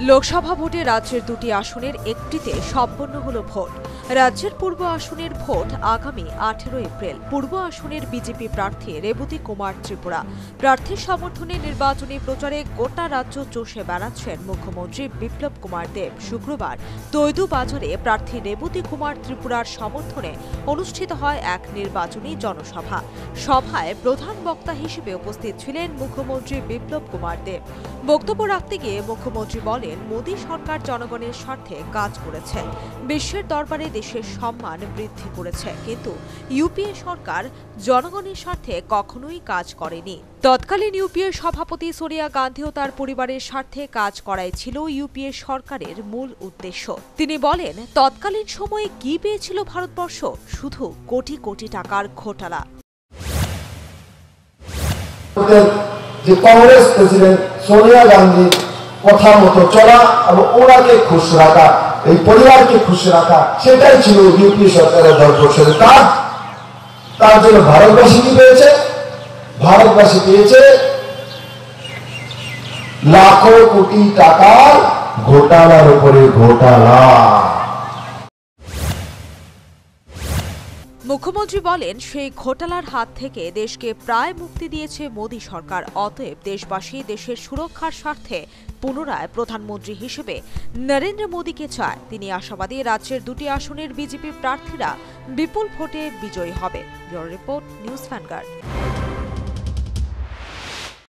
লোকসভা ভোটে রাজ্যের দুটি আসনের একটিতে সম্পন্ন হল ভোট। রাজ্যের পূর্ব আসনের ভোট আগামী 18 এপ্রিল। পূর্ব আসনের বিজেপি প্রার্থী রেবতী কুমার ত্রিপুরা প্রার্থীর সমর্থনে নির্বাচনী প্রচারে গোটা রাজ্য চষে বেড়াচ্ছেন মুখ্যমন্ত্রী বিপ্লব কুমার দেব। শুক্রবার তৈদু বাজারে প্রার্থী রেবতী কুমার ত্রিপুরার সমর্থনে অনুষ্ঠিত হয় এক নির্বাচনী জনসভা। সভায় প্রধান বক্তা হিসেবে উপস্থিত ছিলেন মুখ্যমন্ত্রী বিপ্লব কুমার দেব। বক্তব্য রাখতে গিয়ে মুখ্যমন্ত্রী বলেন, মোদী সরকার জনগণের স্বার্থে কাজ করেছে, বিশ্বের দরবারে দেশের সম্মান বৃদ্ধি করেছে, কিন্তু ইউপিএ সরকার জনগণের স্বার্থে কখনোই কাজ করেনি। তৎকালীন ইউপিএ সভাপতি সোনিয়া গান্ধীও তার পরিবারের স্বার্থে কাজ করাই ছিল ইউপিএ সরকারের মূল উদ্দেশ্য। তিনি বলেন, তৎকালীন সময়ে কি পেয়েছিল ভারতবর্ষ? শুধু কোটি কোটি টাকার ঘোটালা। যে কংগ্রেস প্রেসিডেন্ট সোনিয়া গান্ধী কথা মতো চলা এবং ওনাকে খুশ রাখা, এই পরিবারকে খুশ রাখা, সেটাই ছিল ইউপি সরকারের 10 বছরের কাজ। তার জন্য ভারতবাসী কি পেয়েছে? ভারতবাসী পেয়েছে লাখো কোটি টাকার ঘোটালার উপরে ঘোটালা। মুখ্যমন্ত্রী বলেন, সেই ঘোটালার হাত থেকে দেশকে প্রায় মুক্তি দিয়েছে মোদী সরকার। অতএব দেশবাসী দেশের সুরক্ষার স্বার্থে পুনরায় প্রধানমন্ত্রী হিসেবে নরেন্দ্র মোদীকে চায়। তিনি আশাবাদী রাজ্যের দুটি আসনের বিজেপি প্রার্থীরা বিপুল ভোটে বিজয়ী হবে। Bureau report, news vanguard.